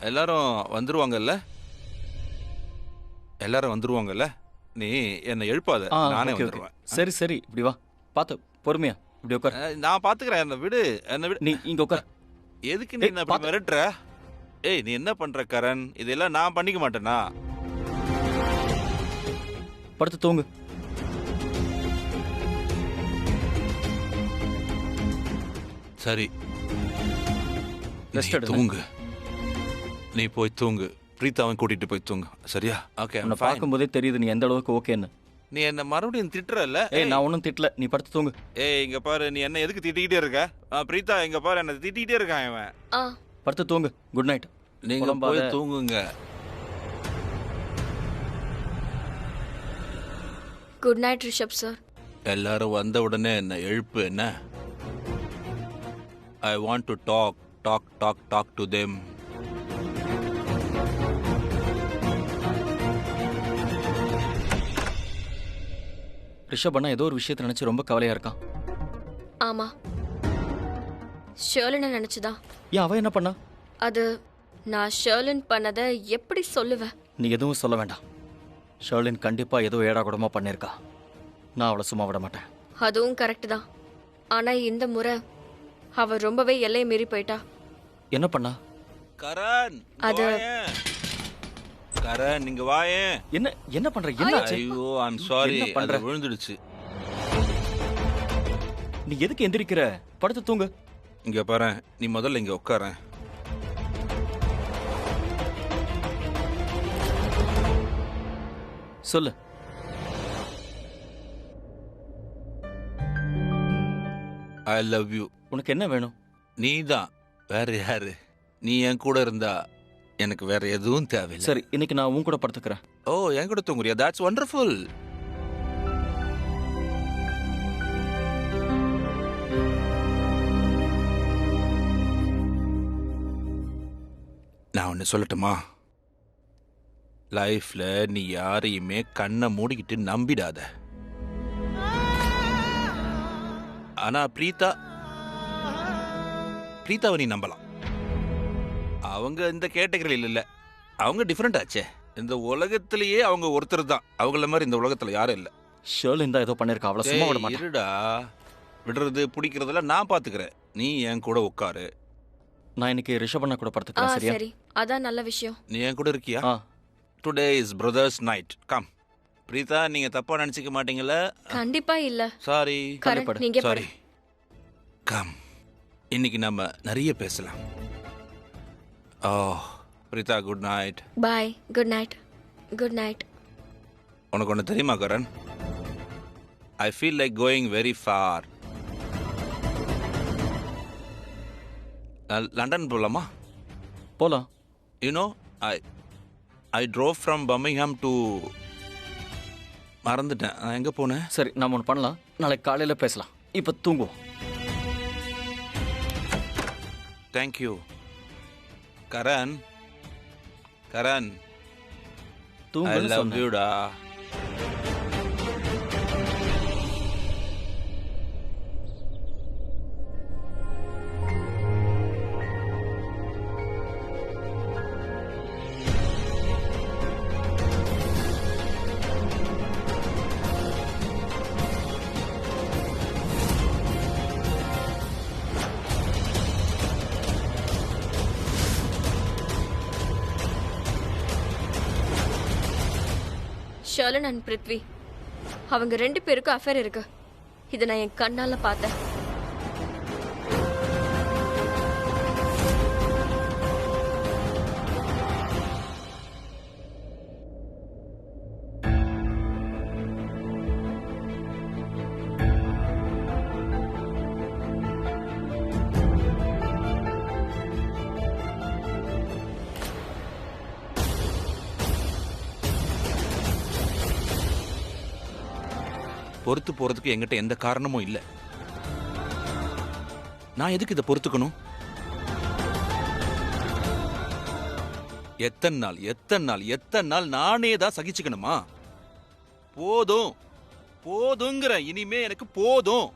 எல்லாரும் வந்துருவாங்கல்ல? எல்லாரும் வந்துருவாங்கல்ல? நீ என்னை எழுப்பாத, நானே வந்துடுவேன். சரி சரி, இப்படி வா, பார்த்து பொறுமையா இப்படி உட்கார். நான் பாத்துக்கிறேன். என்ன விடு, என்ன விடு. நீ இங்க உட்கார். எதுக்கு நீ என்ன அப்படி மிரட்டுற? ஏய், நீ என்ன பண்ற கரண்? இதெல்லாம் நான் பண்ணிக்க மாட்டேனா? படுத்து தூங்கு. சரி, ரெஸ்ட் எடு. தூங்கு. நீ போய் தூங்கு. பிரீத்தாவை கூட்டிட்டு போய் தூங்கு, சரியா? ஓகே. உன்னை பார்க்கும்போதே தெரியுது நீ எந்த அளவுக்கு ஓகேன்னு. நீ என்ன மறுபடியும் திட்டுறல்ல? ஏய், நான் ஒன்றும் திட்டல, நீ படுத்து தூங்கு. ஏய், இங்க பாரு, நீ என்ன எதுக்கு திட்டிக்கிட்டே இருக்க? பிரீத்தா, இங்க பாரு, என்ன திட்டிக்கிட்டே இருக்கான் இவன். படுத்து தூங்கு. Good night. நீங்க போய் தூங்குங்க. Good night Rishabh sir. எல்லாரும் வந்த உடனே என்ன எழுப்பு. என்ன? I want to talk talk talk talk to them. Rishabh அண்ணா ஏதோ ஒரு விஷயத்தை நினைச்சு ரொம்ப கவலையா இருக்கான். ஆமா, ஷர்லினை நினைச்சுதான். ஏன் அவ என்ன பண்ணா? அது நான் ஷர்லின் பண்ணதை எப்படி சொல்லுவேன்? நீ எதுவும் சொல்ல வேண்டாம். ஷர்லின் கண்டிப்பா ஏதோ ஏடாகூடமா பண்ணிருக்கா. நான் அவளை சும்மா விட மாட்டேன். அதுவும் கரெக்ட் தான். ஆனா இந்த முறை அவ ரொம்பவே எல்லையை மீறி போயிட்டா. என்ன பண்ணா? கரண், அது கரண், நீங்க வாயே. என்ன என்ன பண்ற? என்ன? ஐயோ, ஐ அம் சாரி. என்ன பண்ற? அது விழுந்துடுச்சு. நீ எதுக்கு எந்திரிக்கிற? படுத்து தூங்கு. இங்க பாரு, நீ முதல்ல இங்க உட்கார. சொல்லு. I love you. உனக்கு என்ன வேணும்? நீ தான், வேற யாரு? நீ என் கூட இருந்தா எனக்கு வேற எதுவும் தேவையில்லை. சரி, இன்னைக்கு நான் உன் கூட படுத்துக்கிறேன். ஓ, என் கூட தூங்குறியா? That's wonderful. நான் ஒன்னு சொல்லட்டுமா? லைஃப்ல நீ யாரையுமே கண்ணை மூடிக்கிட்டு நம்பிடாத. ஆனா பிரீத்தாவை நீ நம்பலாம். அவங்க இந்த கேட்டகரியில் இல்ல, அவங்க டிஃபரெண்ட் ஆச்சே. இந்த உலகத்திலேயே அவங்க ஒருத்தர் தான். அவங்கள மாதிரி இந்த உலகத்துல யாரும் இல்ல. ஷர்லின் தான் ஏதோ பண்ணிருக்கா, அவளை சும்மா விட மாட்டேன். இருடா, விடுறது பிடிக்கிறதெல்லாம் நான் பாத்துக்கிறேன். நீ என் கூட உட்காரு. நான் இன்னைக்கு ரிஷப் அண்ணா கூட படுத்துக்கிறேன். சரியா? சரி, அதான் நல்ல விஷயம். நீ என் கூட இருக்கியா? ஆ. Today is brothers night. Come. Preetha, நீங்க தப்பா நினைச்சுக்க மாட்டீங்கல்ல? கண்டிப்பா இல்ல. சாரி. கரண், நீங்க சாரி. கம். இன்னைக்கு நம்ம நிறைய பேசலாம். Oh, Preetha, good night. Bye. Good night. Good night. உனக்கு ஒன்று தெரியுமா Karan? I feel like going very far. London போகலாமா? போலாம். You know, I drove from Birmingham to... மறந்துட்டேன், நான் எங்கே போனேன்? சரி, நாம ஒன்று பண்ணலாம். நாளைக்கு காலையில் பேசலாம். இப்போ தூங்குவோம். தேங்க்யூ. கரண், கரண், ஐ தூங்குன்னு லவ் சொன்னேன். யூடா. ஷர்லின் அண்ட் பிருத்வி, அவங்க 2 பேருக்கும் அஃபேர் இருக்கு. இதை நான் என் கண்ணால பார்த்தேன். பொறுத்து போறதுக்கு என்கிட்ட எந்த காரணமும் இல்லை. நான் எதுக்கு இதை பொறுத்துக்கணும்? எத்தனை நாள் நானே தான் சகிச்சுக்கணுமா? போதும், போதுங்கிற. இனிமே எனக்கு போதும்.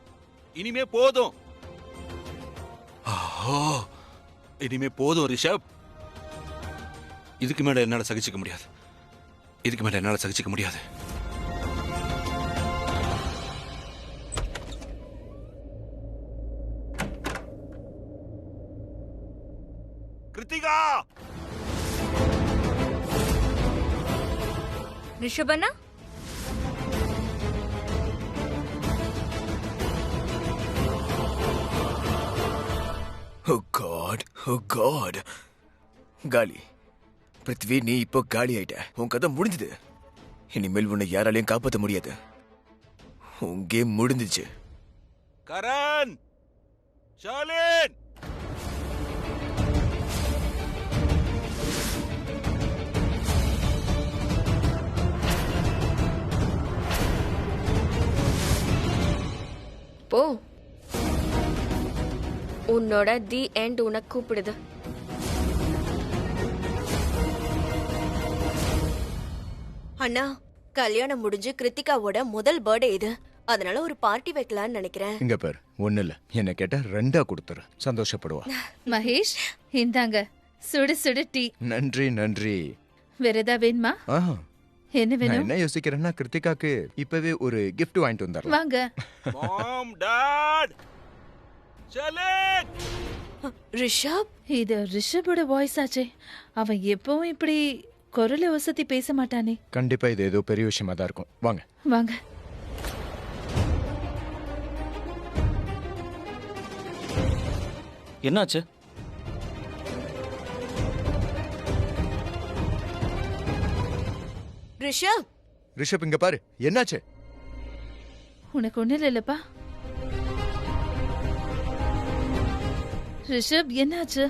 இனிமே போதும். இனிமே போதும் ரிஷப். இதுக்கு மேல என்னால சகிச்சுக்க முடியாது. இதுக்கு மேல என்னால சகிச்சுக்க முடியாது. கிருத்திகா, ரிஷபண்ணா, ஓ காட் காலி. பிருத்வி, நீ இப்போ காலி ஆயிட்ட. உன் கதை முடிஞ்சது. இனிமேல் உன்னை யாராலையும் காப்பாற்ற முடியாது. உன் கேம் முடிஞ்சிச்சு. கரண், ஷாலின், போ. உன்னோட தி எண்ட் உனக்கு கூப்பிடுது. அண்ணா, கல்யாணம் முடிஞ்சு கிருத்திகாவோட முதல் பர்த்டே இது. அதனால ஒரு பார்ட்டி வைக்கலாம்னு நினைக்கிறேன். இங்க பாரு, ஒண்ணு இல்ல, என்ன கேட்டா 2 கொடுத்துரு, சந்தோஷப்படுவா. மகேஷ், இந்தாங்க சுடு சுடு டீ. நன்றி நன்றி. வேற ஏதாவது வேணுமா? என்ன நான் வேணும்? என்ன யோசிக்கிறேன்னா, கிருத்திகாக்கு இப்பவே ஒரு gift வாங்கிட்டு வந்துடலாம். வாங்க. மாம், டாட், ஷாலின். ரிஷப், இது ரிஷபோட வாய்ஸ் ஆச்சே. அவன் எப்பவும் இப்படி குரலை வசதி பேச மாட்டானே. கண்டிப்பா இது ஏதோ பெரிய விஷயமா தான் இருக்கும். வாங்க. வாங்க. என்னாச்சு? ரிஷப், ரிஷப், இங்க பாரு, என்னாச்சு? உனக்கு ஒண்ணு இல்லப்பா. ரிஷப், என்னாச்சு?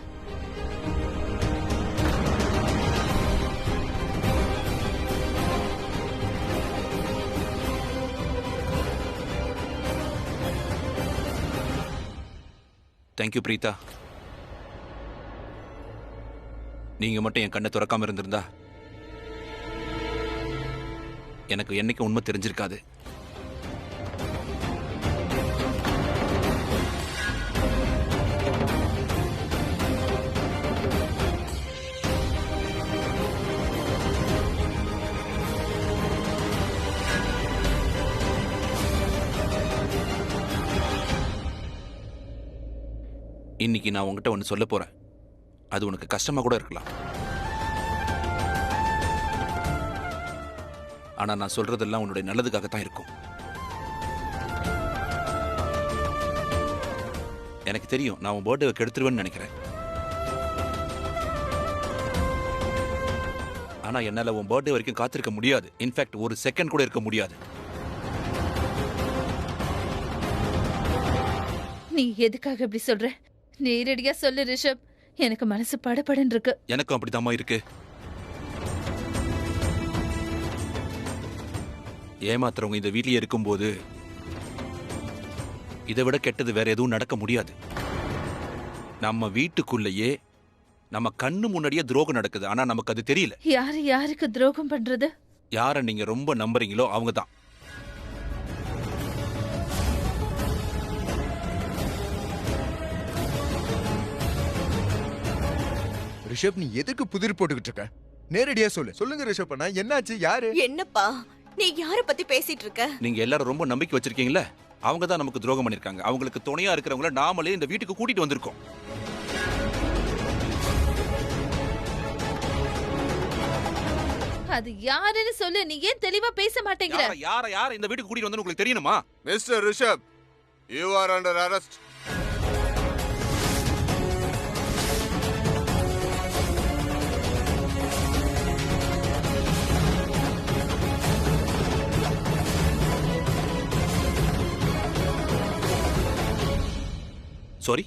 தேங்க்யூ பிரீதா. நீங்க மட்டும் என் கண்ணை திறக்காம இருந்திருந்தா எனக்கு என்னைக்கு உண்மை தெரிஞ்சிருக்காது. இன்னைக்கு நான் உங்ககிட்ட ஒன்று சொல்ல போறேன். அது உனக்கு கஷ்டமா கூட இருக்கலாம். ஆனா நான் சொல்றதெல்லாம் உன்னுடைய நல்லதுக்காகத்தான் இருக்கும். எனக்கு தெரியும், நான் உன் பர்த்டேவை கெடுத்துருவேன்னு நினைக்கிறேன். ஆனா என்னால உன் பர்த்டே வரைக்கும் காத்திருக்க முடியாது. இன்ஃபேக்ட் ஒரு செகண்ட் கூட இருக்க முடியாது. நீ எதுக்காக இப்படி சொல்ற? நேரடியா சொல்லு ரிஷப். எனக்கு மனசு படபடன்னு இருக்கு. எனக்கும் அப்படித்தாம்மா இருக்கு. ஏமாத்துறவங்க இந்த வீட்லயே இருக்கும்போது இதை விட கெட்டது வேற எதுவும் நடக்க முடியாது. நம்ம வீட்டுக்குள்ளேயே நம்ம கண்ணு முன்னாடியே துரோகம் நடக்குது. ஆனா நமக்கு அது தெரியல. யாரு யாருக்கு துரோகம் பண்றது? யாரை நீங்க ரொம்ப நம்புறீங்களோ அவங்க தான். ரிஷப், நீ எதுக்கு புதிர் போட்டுக்கிட்டு இருக்க? நேரடியா சொல்லு. சொல்லுங்க ரிஷப் அண்ணா, என்னாச்சு? யாரு? என்னப்பா நீ யார பத்தி பேசிட்டு இருக்க? நீங்க எல்லாரும் ரொம்ப நம்பிக்கை வச்சிருக்கீங்களே, அவங்க தான் நமக்கு துரோகம் பண்ணிருக்காங்க. அவங்களுக்கு துணையா இருக்கிறவங்கள நாமளே இந்த வீட்டுக்கு கூட்டிட்டு வந்திருக்கோம். அது யாருன்னு சொல்லு. நீ ஏன் தெளிவா பேச மாட்டேங்கிற? யார இந்த வீட்டுக்கு கூட்டிட்டு வந்து உங்களுக்கு தெரியணுமா? Mister Rishabh, you are under arrest. Sorry.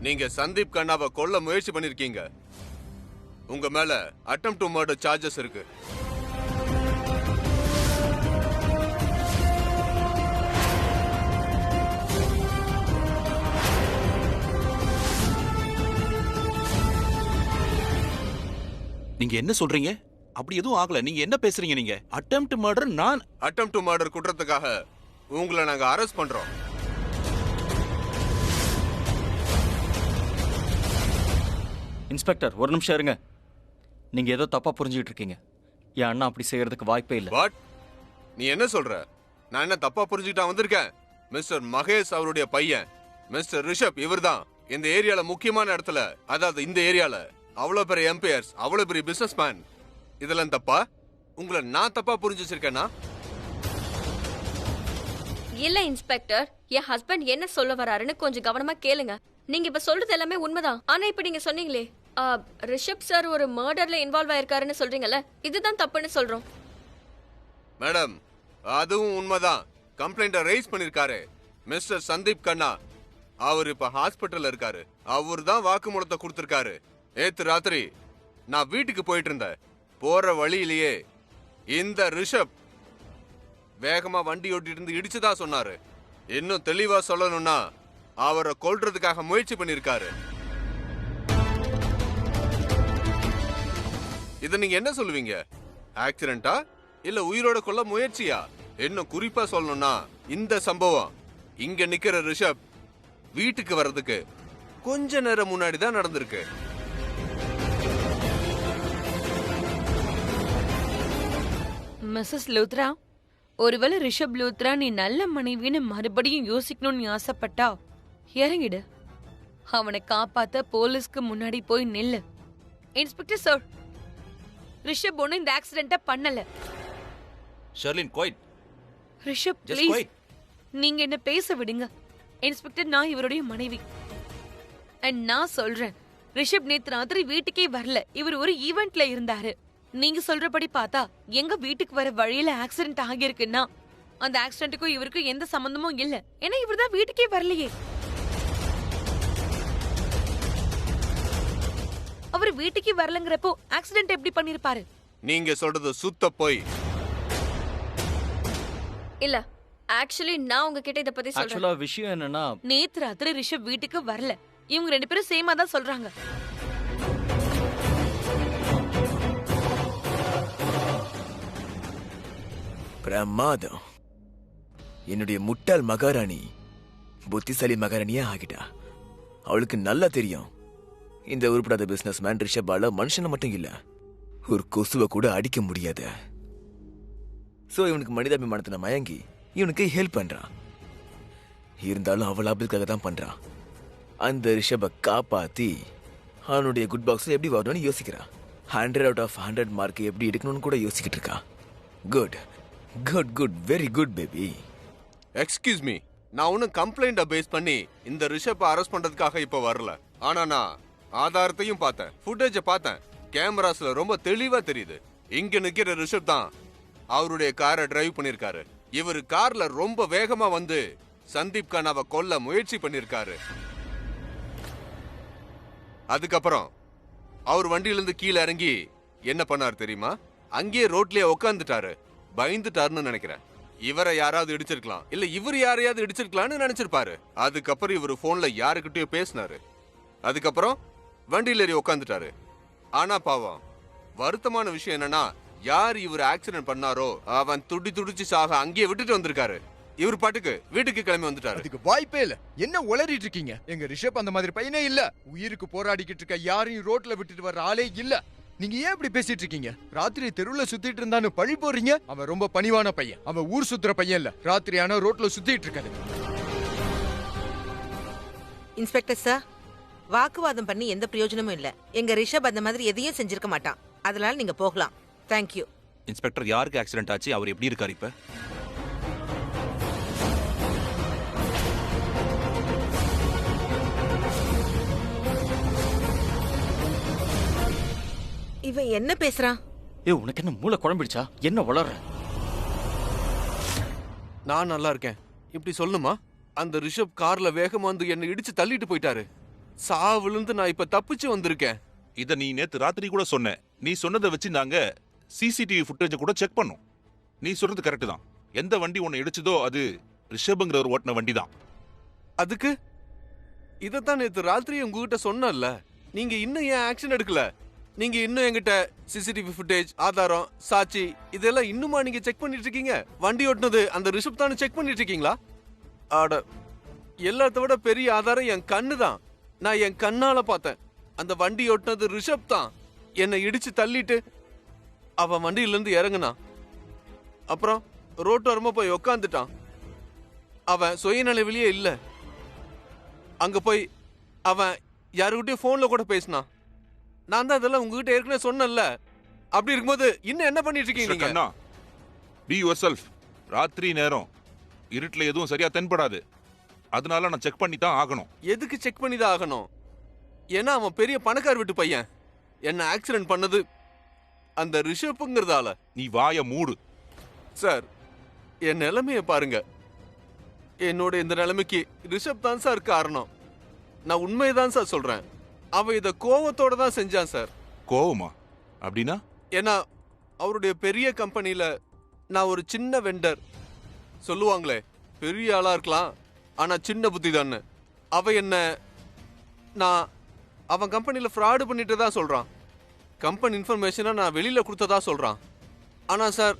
நீங்க சந்தீப் கண்ணாவை கொல்ல முயற்சி பண்ணிருக்கீங்க. உங்க மேல அட்டெம்ப்ட் டு மர்டர் சார்ஜஸ் இருக்கு. நீங்க என்ன சொல்றீங்க? அப்படி எதுவும் ஆகல. நீங்க என்ன பேசுறீங்க? நீங்க அட்டெம்ப்ட் மர்டர்? நான் அட்டெம்ப்ட் டு மர்டர் குற்றத்துக்காக உங்களை நாங்க அரெஸ்ட் பண்றோம். இன்ஸ்பெக்டர் ஒரு நிமிஷம் இருங்க. நீங்க ஏதோ தப்பா புரிஞ்சுக்கிட்டு இருக்கீங்க. என் அண்ணா அப்படி செய்யறதுக்கு வாய்ப்பே இல்லை. வாட்? நீ என்ன சொல்ற? நான் என்ன தப்பா புரிஞ்சுக்கிட்டா வந்திருக்கேன்? மிஸ்டர் மகேஷ் அவருடைய பையன் மிஸ்டர் ரிஷப் இவர்தான் இந்த ஏரியால முக்கியமான இடத்துல, அதாவது இந்த ஏரியால அவ்வளவு பெரிய எம்பையர்ஸ், அவ்வளவு பெரிய பிசினஸ் மேன். இதெல்லாம் தப்பா? உங்களை நான் தப்பா புரிஞ்சு வச்சிருக்கேனா? இல்ல இன்ஸ்பெக்டர், என் ஹஸ்பண்ட் என்ன சொல்ல வராருன்னு கொஞ்சம் கவனமா கேளுங்க. நீங்க இப்ப சொல்றது எல்லாமே உண்மைதான். ஆனா இப்ப நீங்க சொன்னீங்களே ரிஷப் சார் ஒரு மர்டர்ல இன்வால்வ் ஆயிருக்காருன்னு சொல்றீங்கல்ல, இதுதான் தப்புன்னு சொல்றோம். மேடம், அதுவும் உண்மைதான். கம்ப்ளைண்ட ரைஸ் பண்ணிருக்காரு மிஸ்டர் சந்தீப் கண்ணா. அவர் இப்ப ஹாஸ்பிட்டல்ல இருக்காரு. அவர் தான் வாக்குமூலத்தை கொடுத்திருக்காரு. நேத்து ராத்திரி நான் வீட்டுக்கு போயிட்டு இருந்தேன். போற வழியிலேயே இந்த ரிஷப் வேகமா வண்டி ஓட்டிட்டு இருந்து இடிச்சுதா சொன்னாரு. இன்னும் தெளிவா சொல்லணும்னா அவரை கொல்றதுக்காக முயற்சி பண்ணிருக்காரு. இத நீங்க என்ன சொல்லுவீங்க? ஆக்சிடென்டா இல்ல உயிரோட கொல்ல முயற்சியா? இன்னும் குறிப்பா சொல்லணும்னா இந்த சம்பவம் இங்க நிக்கிற ரிஷப் வீட்டுக்கு வர்றதுக்கு கொஞ்ச நேரம் முன்னாடி தான் நடந்திருக்கு. மிஸ்ஸஸ் லூத்ரா, ஒருவேளை ரிஷப் லூத்ரா நீ நல்ல மனைவின்னு மறுபடியும் யோசிக்கணும்னு ஆசைப்பட்டா இறங்கிடு. அவனை காப்பாத்த போலீஸ்க்கு முன்னாடி போய் நில்லு. இன்ஸ்பெக்டர் சார், ரிஷப் ஒன்னும் இந்த ஆக்சிடென்ட்ட பண்ணல. Sherlin quiet. Rishabh Just please, quiet. நீங்க என்ன பேச விடுங்க. இன்ஸ்பெக்டர், நான் இவருடைய மனைவி. அண்ட் நான் சொல்றேன், ரிஷப் நேத்து ராத்திரி வீட்டுக்கே வரல. இவர் ஒரு ஈவென்ட்ல இருந்தாரு. நீங்க சொல்றபடி பார்த்தா எங்க வீட்டுக்கு வர வழியில ஆக்சிடென்ட் ஆகியிருக்குன்னா அந்த ஆக்சிடென்ட்டுக்கும் இவருக்கும் எந்த சம்பந்தமும் இல்ல. ஏன்னா இவர் தான் வீட்டுக்கே வரலையே. அவர் வீட்டுக்கு வரலங்கிறப்போ ஆக்சிடென்ட் எப்படி பண்ணிருப்பாரு? நீங்க சொல்றது சுத்த போய். இல்ல, ஆக்சுவலி நான் உங்ககிட்ட இத பத்தி சொல்றேன். ஆக்சுவலா விஷயம் என்னன்னா, நேத்து ராத்திரி ரிஷப் வீட்டுக்கு வரல. இவங்க ரெண்டு பேரும் சேமா தான் சொல்றாங்க. பிரமாதம். என்னுடைய முட்டாள் மகாராணி புத்திசாலி மகாராணியா ஆகிட்டா. அவளுக்கு நல்லா தெரியும் இந்த உருப்படாத பிசினஸ் மேன் ரிஷபால மனுஷனை மட்டும் இல்ல, ஒரு கொசுவை கூட அடிக்க முடியாது. சோ இவனுக்கு மனிதாபிமானத்தை மயங்கி இவனுக்கு ஹெல்ப் பண்றான். இருந்தாலும் அவள் ஆபத்துக்காக தான் பண்றான். அந்த ரிஷபை காப்பாத்தி அவனுடைய குட் பாக்ஸ் எப்படி வரணும்னு யோசிக்கிறான். 100 out of 100 மார்க் எப்படி எடுக்கணும்னு கூட யோசிக்கிட்டு இருக்கான். Good good good, very good baby. Excuse me, நான் ஒன்னும் கம்ப்ளைண்ட பேஸ் பண்ணி இந்த ரிஷப்பை அரெஸ்ட் பண்றதுக்காக இப்ப வரல. ஆனா நான் ஆதாரத்தையும் பார்த்தேன், ஃபுட்டேஜ பார்த்தேன். கேமராஸ்ல ரொம்ப தெளிவா தெரியுது இங்க நிக்கிற ரிஷப் தான் அவருடைய காரை டிரைவ் பண்ணிருக்காரு. இவர் கார்ல ரொம்ப வேகமா வந்து சந்தீப் கண்ணாவை கொல்ல முயற்சி பண்ணிருக்காரு. அதுக்கப்புறம் அவர் வண்டியில இருந்து கீழே இறங்கி என்ன பண்ணாரு தெரியுமா? அங்கேயே ரோட்லயே உட்காந்துட்டாரு. பயந்துட்டாருன்னு நினைக்கிறேன். இவரை யாராவது இடிச்சிருக்கலாம், இல்ல இவர் யாரையாவது இடிச்சிருக்கலாம்னு நினைச்சிருப்பாரு. அதுக்கப்புறம் இவர் போன்ல யாருக்கிட்டயோ பேசினாரு. அதுக்கப்புறம் வண்டியில ஏறி உட்காந்துட்டாரு. ஆனா பாவம், வருத்தமான விஷயம் என்னன்னா, யார் இவர் ஆக்சிடென்ட் பண்ணாரோ அவன் துடி துடிச்சு சாக அங்கேயே விட்டுட்டு வந்திருக்காரு. இவர் பாட்டுக்கு வீட்டுக்கு கிளம்பி வந்துட்டாரு. அதுக்கு வாய்ப்பே இல்ல. என்ன உளறிட்டு இருக்கீங்க? எங்க ரிஷப் அந்த மாதிரி பையனே இல்ல. உயிருக்கு போராடிக்கிட்டு இருக்க யாரையும் ரோட்ல விட்டுட்டு வர்ற ஆளே இல்ல. நீங்க ஏன் இப்படி பேசிட்டு இருக்கீங்க? ராத்திரி தெருவுல சுத்திட்டு இருந்தான்னு பழி போறீங்க. அவன் ரொம்ப பணிவான பையன். அவன் ஊர் சுத்துற பையன் இல்ல. ராத்திரி ஆனா ரோட்ல சுத்திட்டு இருக்காரு. இன்ஸ்பெக்டர் சார், வாக்குவாதம் பண்ணி எந்த பிரயோஜனமும் இல்ல. எங்க ரிஷப் அந்த மாதிரி எதையும் செஞ்சிருக்க மாட்டான். அதனால நீங்க போகலாம். தேங்க்யூ. இன்ஸ்பெக்டர், யாருக்கு ஆக்சிடென்ட் ஆச்சு? அவர் எப்படி இருக்காரு இப்ப? இவன் என்ன பேசுறான்? உனக்கு என்ன மூளை குழம்பிடுச்சா? என்ன வளர்ற? நான் நல்லா இருக்கேன். இப்படி சொல்லுமா? அந்த ரிஷப் கார்ல வேகமா வந்து என்ன இடிச்சு தள்ளிட்டு போயிட்டாரு. சாவிலிருந்து நான் இப்ப தப்பிச்சு வந்திருக்கேன். இத நீ நேத்து ராத்திரி கூட சொன்ன. நீ சொன்னதை வச்சு நாங்க சிசிடிவி ஃபுட்டேஜ் கூட செக் பண்ணோம். நீ சொல்றது கரெக்ட் தான். எந்த வண்டி உன்னை இடிச்சதோ அது ரிஷப்ங்கிற ஒரு ஓட்டின வண்டி தான். அதுக்கு இதத்தான் நேத்து ராத்திரி உங்ககிட்ட சொன்னல. நீங்க இன்னும் ஏன் ஆக்ஷன் எடுக்கல? நீங்க இன்னும் என்கிட்ட சிசிடிவி ஃபுட்டேஜ், ஆதாரம், சாட்சி இதெல்லாம் இன்னுமா நீங்க செக் பண்ணிட்டு இருக்கீங்க? வண்டி ஓட்டுனது அந்த ரிஷப் தானே செக் பண்ணிட்டு இருக்கீங்களா? ஆட, எல்லாத்த விட பெரிய ஆதாரம் என் கண்ணு தான். நான் என் கண்ணால பார்த்தேன். அந்த வண்டி ஓட்டுனது ரிஷப் தான். என்னை இடிச்சு தள்ளிட்டு அவன் வண்டியில இருந்து இறங்குனான். அப்புறம் ரோட்டோரமா போய் உக்காந்துட்டான். அவன் சுயநலவிலேயே இல்ல. அங்க போய் அவன் யாருக்கிட்டயும் போன்ல கூட பேசினான். நான் தான் அதெல்லாம் உங்ககிட்ட ஏற்கனவே சொன்னேன்ல. அப்படி இருக்கும்போது இன்னும் என்ன பண்ணிட்டு இருக்கீங்க நீங்க? கண்ணா, பி யுவர் செல்ஃப். ராத்திரி நேரம் இருட்டுல எதுவும் சரியா தென்படாது. அதனால நான் செக் பண்ணி தான் ஆகணும். எதுக்கு செக் பண்ணி தான் ஆகணும்? ஏன்னா அவன் பெரிய பணக்கார வீட்டு பையன். என்ன ஆக்சிடென்ட் பண்ணது அந்த ரிஷப்புங்கிறதால. நீ வாய மூடு. சார், என் நிலைமைய பாருங்க. என்னோட இந்த நிலைமைக்கு ரிஷப் தான் சார் காரணம். நான் உண்மைதான் சார் சொல்றேன். அவன் இத கோவத்தோட தான் செஞ்சான் சார். கோவமா? அப்படின்னா? ஏன்னா அவருடைய பெரிய கம்பெனில நான் ஒரு சின்ன வெண்டர். சொல்லுவாங்களே, பெரிய ஆளா இருக்கலாம் ஆனா சின்ன புத்தி தான்னு. நான் அவன் கம்பெனில ஃப்ராடு பண்ணிட்டு தான் சொல்றான். கம்பெனி இன்ஃபர்மேஷனை நான் வெளியில கொடுத்ததா சொல்றான். ஆனா சார்,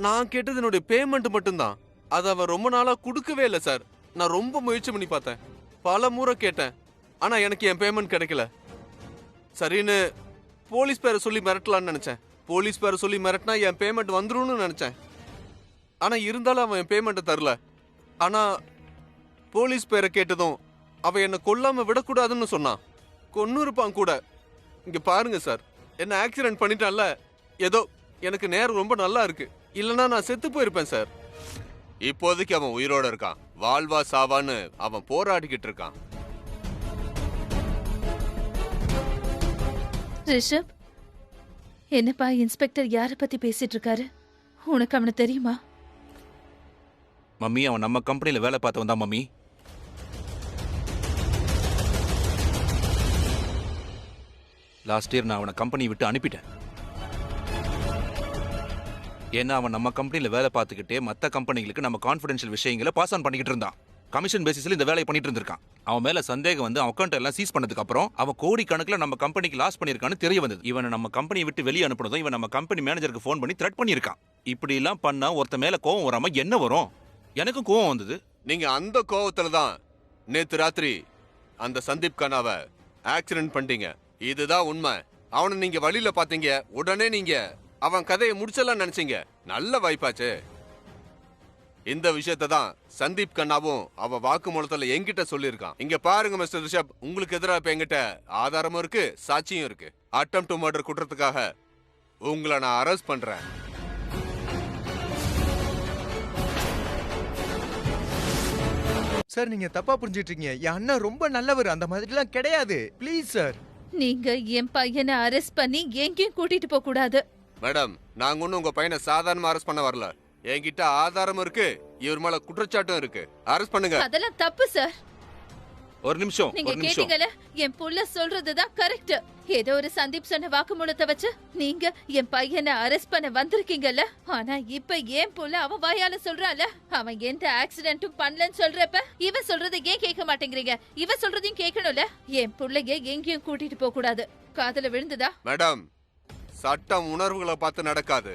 நான் கேட்டது என்னுடைய பேமெண்ட் மட்டும்தான். அதை அவன் ரொம்ப நாளா கொடுக்கவே இல்லை சார். நான் ரொம்ப முயற்சி பண்ணி பார்த்தேன், பல முறை கேட்டேன். ஆனா எனக்கு என் பேமெண்ட் கிடைக்கல. சரின்னு போலீஸ் பேரை சொல்லி மிரட்டலான்னு நினைச்சேன். போலீஸ் பேரை சொல்லி மிரட்டினா என் பேமெண்ட் வந்துரும்னு நினைச்சேன். ஆனா இருந்தாலும் அவன் என் பேமெண்ட்டை தரல. ஆனா போலீஸ் பேரை கேட்டதும் அவன் என்னை கொல்லாம விடக்கூடாதுன்னு சொன்னான். கொன்னு இருப்பான் கூட. இங்க பாருங்க சார், என்ன ஆக்சிடென்ட் பண்ணிட்டான்ல. ஏதோ எனக்கு நேரம் ரொம்ப நல்லா இருக்கு. இல்லைன்னா நான் செத்து போயிருப்பேன் சார். இப்போதைக்கு அவன் உயிரோட இருக்கான். வாழ்வா சாவான்னு அவன் போராடிக்கிட்டு இருக்கான். ரிஷப், என்னப்பா இன்ஸ்பெக்டர் யாரை பத்தி பேசிட்டு இருக்காரு? உனக்கு அவனை தெரியுமா? மம்மி, அவன் நம்ம கம்பெனில வேலை பார்த்தவன் தான் மம்மி. லாஸ்ட் இயர் நான் அவனை கம்பெனி விட்டு அனுப்பிட்டேன். ஏன்னா அவன் நம்ம கம்பெனில வேலை பார்த்துக்கிட்டே மற்ற கம்பெனிகளுக்கு நம்ம கான்ஃபிடென்ஷியல் விஷயங்களை பாஸ் ஆன் பண்ணிக்கிட்டு இருந்தான். கமிஷன் பேசிஸ்ல இந்த வேலையை பண்ணிட்டு இருந்திருக்கான். அவன் மேல சந்தேகம் வந்து அக்கௌண்ட் எல்லாம் சீஸ் பண்ணதுக்கு அப்புறம் அவன் கோடி கணக்குல நம்ம கம்பெனிக்கு லாஸ் பண்ணிருக்கான்னு தெரிய வந்தது. இவனை நம்ம கம்பெனியை விட்டு வெளியே அனுப்புனதும் இவன் நம்ம கம்பெனி மேனேஜருக்கு ஃபோன் பண்ணி த்ரெட் பண்ணியிருக்கான். இப்படி எல்லாம் பண்ணா ஒருத்த மேல கோவம் வராம என்ன வரும்? எனக்கும் கோவம் வந்தது. நீங்க அந்த கோவத்துல தான் நேத்து ராத்திரி அந்த சந்தீப் கண்ணாவை ஆக்சிடென்ட் பண்ணிட்டீங்க. இதுதான் உண்மை. அவனை நீங்க வழியில பாத்தீங்க, உடனே நீங்க அவன் கதையை முடிச்சலாம் நினைச்சீங்க. நல்ல வாய்ப்பாச்சு. இந்த விஷயத்தை தான் சந்தீப் கண்ணாவும் அவன் வாக்குமூலத்துல என்கிட்ட சொல்லியிருக்கான். இங்க பாருங்க மிஸ்டர் ரிஷப், உங்களுக்கு எதிராக இப்ப என்கிட்ட ஆதாரமும் இருக்கு, சாட்சியும் இருக்கு. அட்டெம்ப்ட் டு மர்டர் குற்றத்துக்காக உங்களை நான் அரெஸ்ட் பண்றேன். சார், நீங்க தப்பா புரிஞ்சிட்டு இருக்கீங்க. என் அண்ணா ரொம்ப நல்லவர். அந்த மாதிரிலாம் கிடையாது. Please sir. நீங்க என் பையனை அரெஸ்ட் பண்ணி எங்கேயும் கூட்டிட்டு போக கூடாது. மேடம், நாங்க ஒன்னும் உங்க பையனை சாதாரணமா அரெஸ்ட் பண்ண வரல. என்கிட்ட ஆதாரமும் இருக்கு, இவர் மேல குற்றச்சாட்டும் இருக்கு. அரெஸ்ட் பண்ணுங்க. அதெல்லாம் தப்பு சார். ஒரு நிமிஷம். நீங்க கேட்டீங்கல, என் புள்ள சொல்றதுதான் கரெக்ட். ஏதோ ஒரு சந்தீப் சொன்ன வாக்குமூலத்தை வச்சு நீங்க என் பையனை அரெஸ்ட் பண்ண வந்திருக்கீங்கல்ல. ஆனா இப்ப என் புள்ள அவன் வாயால சொல்றான்ல, அவன் எந்த ஆக்சிடென்ட்டும் பண்ணலன்னு சொல்றப்ப இவ சொல்றதை ஏன் கேட்க மாட்டேங்கிறீங்க? இவ சொல்றதையும் கேட்கணும்ல. என் புள்ளைய எங்கேயும் கூட்டிட்டு போக கூடாது. காதுல விழுந்துதா? மேடம், சட்டம் உணர்வுகளை பார்த்து நடக்காது.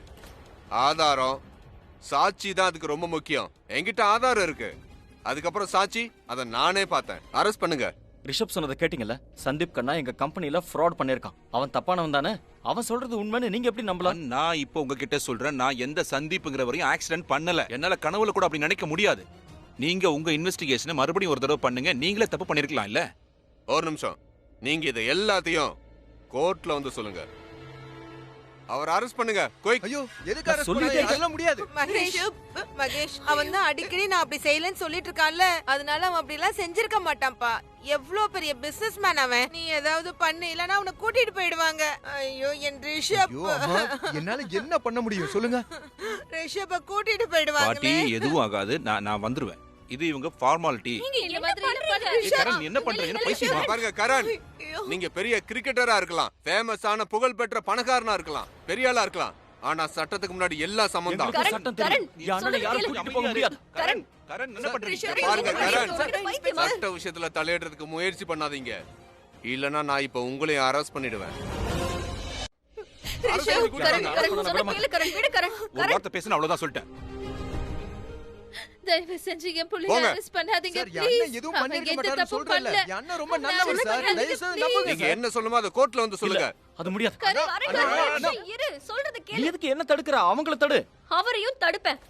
ஆதாரம், சாட்சி தான் அதுக்கு ரொம்ப முக்கியம். என்கிட்ட ஆதாரம் இருக்கு, அதுக்கப்புறம் சாட்சி, அதை நானே பார்த்தேன். அரெஸ்ட் பண்ணுங்க. ரிஷப் சொன்னதை கேட்டீங்கல்ல? சந்தீப் கண்ணா எங்க கம்பெனில ஃப்ராட் பண்ணிருக்கான். அவன் தப்பானவன் தானே? அவன் சொல்றது உண்மைன்னு நீங்க எப்படி நம்பலாம்? நான் இப்போ உங்ககிட்ட சொல்றேன், நான் எந்த சந்தீப்ங்கிற வரையும் ஆக்சிடென்ட் பண்ணல. என்னால கனவுல கூட அப்படி நினைக்க முடியாது. நீங்க உங்க இன்வெஸ்டிகேஷனை மறுபடியும் ஒரு தடவை பண்ணுங்க. நீங்களே தப்பு பண்ணிருக்கலாம் இல்ல? ஒரு நிமிஷம். நீங்க இதை எல்லாத்தையும் கோர்ட்ல வந்து சொல்லுங்க. அவர் அரெஸ்ட் பண்ணுங்க. ஐயோ, எதுக்கு அரெஸ்ட் பண்ணீங்க? அதெல்லாம் முடியாது. மகேஷ், அவன் தான் அடிக்கடி நான் அப்படி செய்யலன்னு சொல்லிட்டு இருக்கான்ல, அதனால அவன் அப்படி எல்லாம் செஞ்சிருக்க மாட்டான்ப்பா. எவ்வளவு பெரிய பிசினஸ் மேன் அவன். நீ ஏதாவது பண்ணு, இல்லனா அவனை கூட்டிட்டு போயிடுவாங்க. ஐயோ, என் ரிஷப். ஐயோ அம்மா, என்னால என்ன பண்ண முடியும் சொல்லுங்க? ரிஷப்ப கூட்டிட்டு போயிடுவாங்க. பாட்டி, எதுவும் ஆகாது. நான் வந்துருவேன். இது இவங்க ஃபார்மாலிட்டி. கரண், என்ன பண்றீங்க? பைத்தியமா? பாருங்க கரண், நீங்க பெரிய கிரிக்கெட்டரா இருக்கலாம், ஃபேமஸான புகழ்பெற்ற பணக்காரனா இருக்கலாம், பெரிய ஆளா இருக்கலாம். ஆனா சட்டத்துக்கு முன்னாடி எல்லா சமந்தம். பாருங்க கரண், சட்ட விஷயத்துல தலையிடுறதுக்கு முயற்சி பண்ணாதீங்க. இல்லனா நான் இப்ப உங்களையும் அரெஸ்ட் பண்ணிடுவேன். ஒரு வார்த்தை பேசுன அவ்வளவுதான் சொல்லிட்டேன். தயவு செஞ்சு என் புள்ளைய போங்க. அரெஸ்ட் பண்ணாதீங்க சார், என் அண்ணன் ப்ளீஸ் எதுவும் அவன் பண்ணிருக்க எந்த மாட்டாருன்னு தப்பும் சொல்றேன்ல. பண்ணல என் அண்ணன் ரொம்ப நல்லவர் சார். தயவு செய்து நம்புங்க நீங்க சார். என்ன சொல்லுமோ அதை கோர்ட்ல வந்து சொல்லுங்க. அது முடியாது. இரு சொல்றது நீ கேளு. எதுக்கு என்ன தடுக்கிற? அவங்கள தடு. அவரையும் தடுப்பேன்.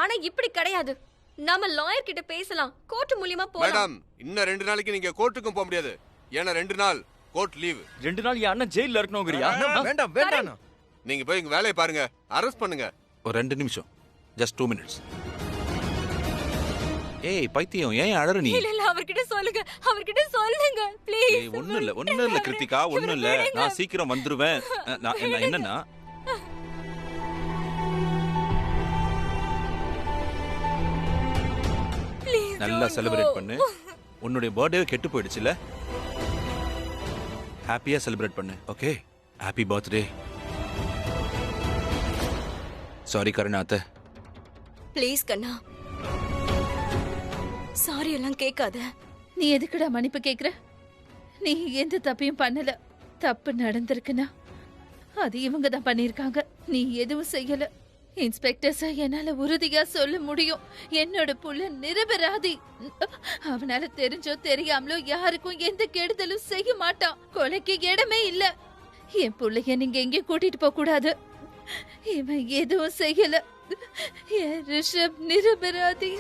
ஆனா இப்படி கிடையாது. நாம லாயர் கிட்ட பேசலாம். கோர்ட் மூலியமா போலாம். மேடம், இன்னும் 2 நாளைக்கு நீங்க கோர்ட்டுக்கும் போக முடியாது. ஏன்னா 2 நாள் கோர்ட் லீவ். 2 நாள் என் அண்ணன் ஜெயில இருக்கணும்ங்கறியா? வேண்டாம் வேண்டாம். நீங்க போய் இங்க வேலையை பாருங்க. அரெஸ்ட் பண்ணுங்க. ஒரு 2 நிமிஷம், ஜஸ்ட் 2 minutes. ஏய் பைத்தியம், ஏன் அழற நீ? இல்ல அவர்கிட்ட சொல்லுங்க. அவர்கிட்ட சொல்லுங்க ப்ளீஸ். ஏய் ஒண்ணும் இல்ல கிருத்திகா, ஒண்ணும் இல்ல. நான் சீக்கிரம் வந்துருவேன். நான் என்னன்னா நல்லா செலிப்ரேட் பண்ணு. உன்னுடைய பர்த்டே கெட்டு போயிடுச்சுல, ஹாப்பியா செலிப்ரேட் பண்ணு. Okay, happy birthday. சாரி கருணாத்த. ப்ளீஸ் கண்ணா, சாரி எல்லாம் கேட்காத. நீ எதுக்குடா மன்னிப்பு கேக்குற? நீ எந்த தப்பையும் பண்ணல. தப்பு நடந்திருக்குன்னா அது இவங்க தான் பண்ணிருக்காங்க. நீ எதுவும் செய்யல. இன்ஸ்பெக்டர் சார், என்னால உறுதியா சொல்ல முடியும், என்னோட புள்ள நிரபராதி. அவனால தெரிஞ்சோ தெரியாமலோ யாருக்கும் எந்த கெடுதலும் செய்ய மாட்டான். கொலைக்கு இடமே இல்ல. என் புள்ளைய நீங்க எங்கேயும் கூட்டிட்டு போக கூடாது. இவன் எதுவும் செய்யல. என் ரிஷப் நிரபராதி.